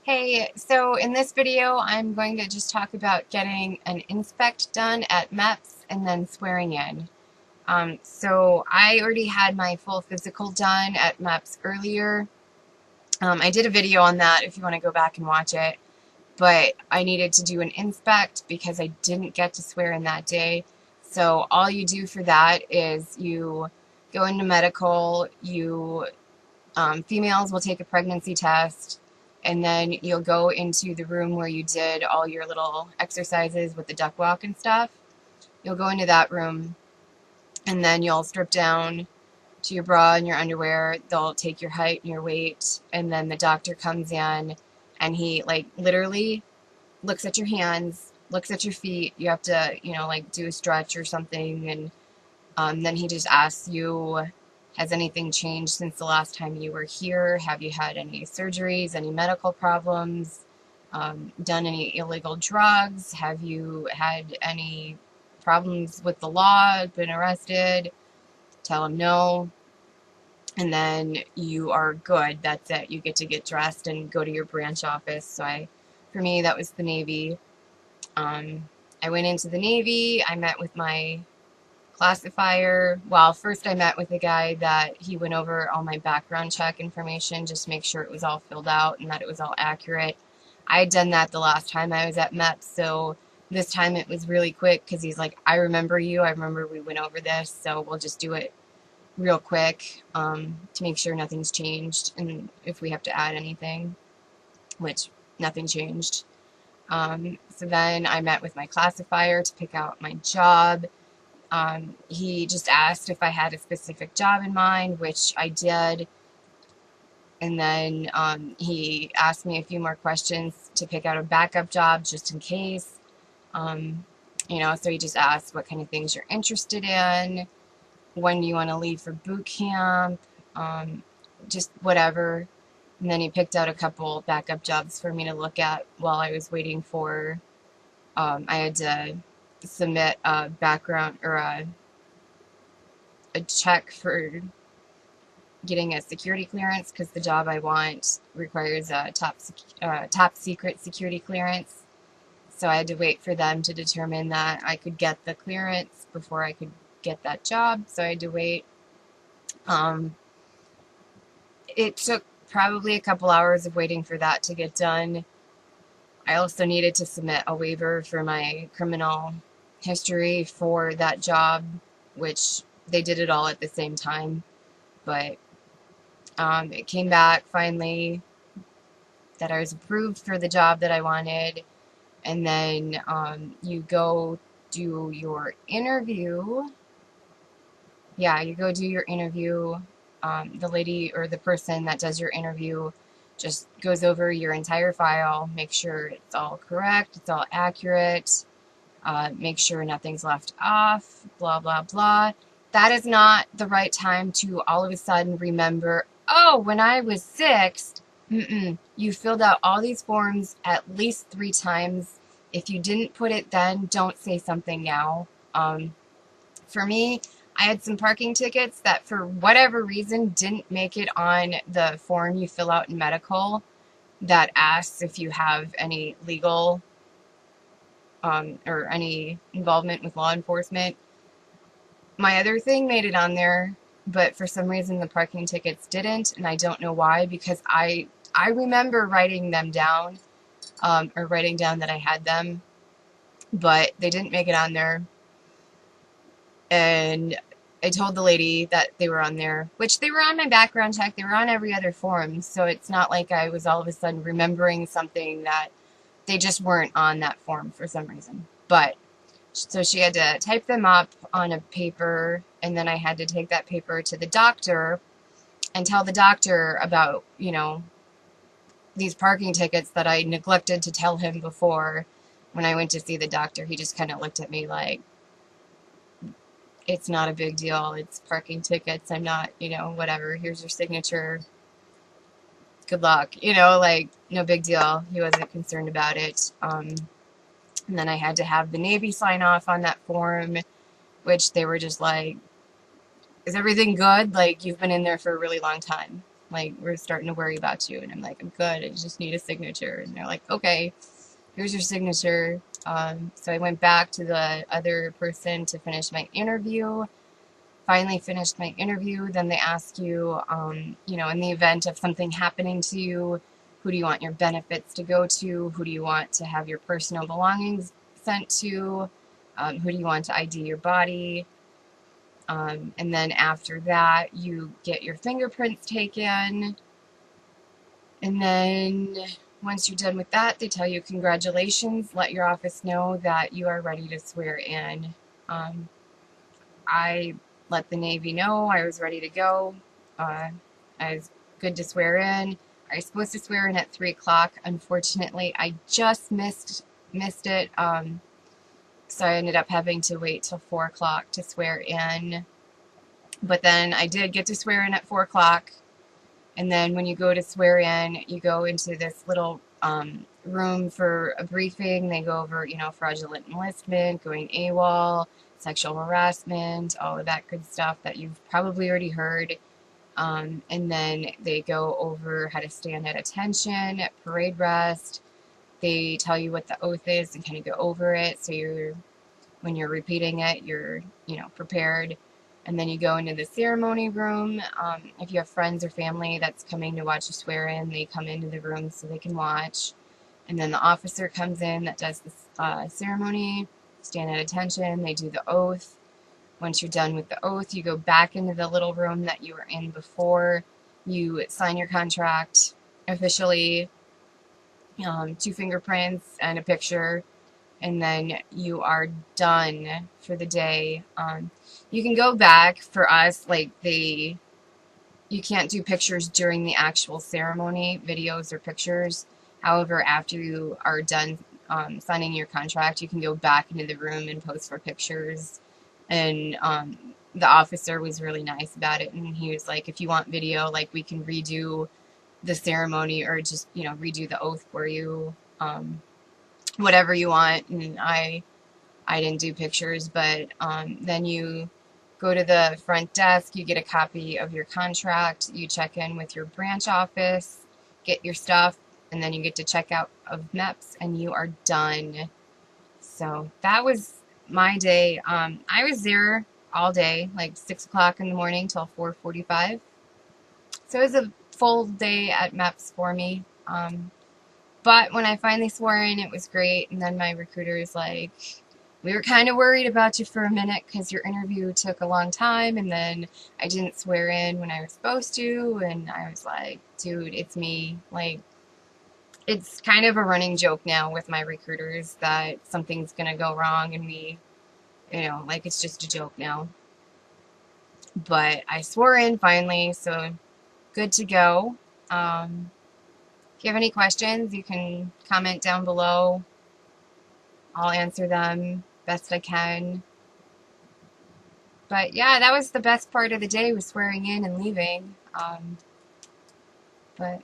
Hey, so in this video, I'm going to just talk about getting an inspect done at MEPS and then swearing in. So I already had my full physical done at MEPS earlier. I did a video on that if you want to go back and watch it, but I needed to do an inspect because I didn't get to swear in that day. So all you do for that is you go into medical, females will take a pregnancy test, and then you'll go into the room where you did all your little exercises with the duck walk and stuff. You'll go into that room, and then you'll strip down to your bra and your underwear. They'll take your height and your weight, and then the doctor comes in, and he, like, literally looks at your hands, looks at your feet. You have to, like, do a stretch or something, and then he just asks you, has anything changed since the last time you were here? Have you had any surgeries, any medical problems, done any illegal drugs? Have you had any problems with the law, been arrested? Tell him no. And then you are good. That's it. You get to get dressed and go to your branch office. So for me, that was the Navy. I went into the Navy. I met with my classifier. Well, first I met with a guy that he went over all my background check information, just to make sure it was all filled out and that it was all accurate. I had done that the last time I was at MEPS, so this time it was really quick because he's like, I remember you. I remember we went over this, so we'll just do it real quick to make sure nothing's changed and if we have to add anything, which nothing changed. So then I met with my classifier to pick out my job. He just asked if I had a specific job in mind, which I did. And then he asked me a few more questions to pick out a backup job just in case. So he just asked what kind of things you're interested in, when do you want to leave for boot camp, just whatever. And then he picked out a couple backup jobs for me to look at while I was waiting for, I had to submit a background or a check for getting a security clearance because the job I want requires a top secret security clearance. So I had to wait for them to determine that I could get the clearance before I could get that job. So I had to wait. It took probably a couple hours of waiting for that to get done. I also needed to submit a waiver for my criminal history for that job, which they did it all at the same time. But it came back finally that I was approved for the job that I wanted. And then you go do your interview. Yeah, you go do your interview. The lady or the person that does your interview just goes over your entire file, make sure it's all correct, it's all accurate, make sure nothing's left off, blah, blah, blah. That is not the right time to all of a sudden remember, oh, when I was 6, you filled out all these forms at least 3 times. If you didn't put it then, don't say something now. For me, I had some parking tickets that for whatever reason didn't make it on the form you fill out in medical that asks if you have any legal or any involvement with law enforcement. My other thing made it on there, but for some reason the parking tickets didn't, and I don't know why, because I remember writing them down, or writing down that I had them, but they didn't make it on there. And I told the lady that they were on there, which they were on my background check. They were on every other form, so it's not like I was all of a sudden remembering something that they just weren't on that form for some reason. But so she had to type them up on a paper, and then I had to take that paper to the doctor and tell the doctor about, these parking tickets that I neglected to tell him before. When I went to see the doctor, he just kind of looked at me like, it's not a big deal. It's parking tickets. I'm not, whatever. Here's your signature. Good luck. Like, no big deal. He wasn't concerned about it. And then I had to have the Navy sign off on that form, which they were just like, is everything good? Like, you've been in there for a really long time. Like, we're starting to worry about you. And I'm like, I'm good. I just need a signature. And they're like, okay, here's your signature. So I went back to the other person to finish my interview. Finally finished my interview. Then they ask you, you know, in the event of something happening to you, who do you want your benefits to go to? Who do you want to have your personal belongings sent to? Who do you want to ID your body? And then after that, you get your fingerprints taken. And then once you're done with that, they tell you congratulations, let your office know that you are ready to swear in. I let the Navy know I was ready to go. I was good to swear in. I was supposed to swear in at 3 o'clock. Unfortunately, I just missed it. So I ended up having to wait till 4 o'clock to swear in. But then I did get to swear in at 4 o'clock. And then when you go to swear in, you go into this little room for a briefing. They go over, you know, fraudulent enlistment, going AWOL, sexual harassment, all of that good stuff that you've probably already heard. And then they go over how to stand at attention, at parade rest. They tell you what the oath is and kind of go over it. So when you're repeating it, you're, you know, prepared. And then you go into the ceremony room. If you have friends or family that's coming to watch you swear in, they come into the room so they can watch. And then the officer comes in that does the ceremony, stand at attention, they do the oath. Once you're done with the oath, you go back into the little room that you were in before. You sign your contract officially, 2 fingerprints and a picture, and then you are done for the day. You can go back. For us, like, you can't do pictures during the actual ceremony, videos or pictures. However, after you are done signing your contract, you can go back into the room and pose for pictures. And the officer was really nice about it, and he was like, if you want video, like, we can redo the ceremony or just, you know, redo the oath for you, whatever you want. And I didn't do pictures, but then you go to the front desk, you get a copy of your contract, you check in with your branch office, get your stuff, and then you get to check out of MEPS, and you are done. So that was my day. I was there all day, like 6 o'clock in the morning till 4:45. So it was a full day at MEPS for me. But when I finally swore in, it was great. And then my recruiter is like, we were kind of worried about you for a minute because your interview took a long time, and then I didn't swear in when I was supposed to. And I was like, dude, it's me. Like, it's kind of a running joke now with my recruiters that something's going to go wrong, and we, you know, like, it's just a joke now. But I swore in finally, so good to go. If you have any questions, you can comment down below. I'll answer them best I can. But yeah, that was the best part of the day, was swearing in and leaving. But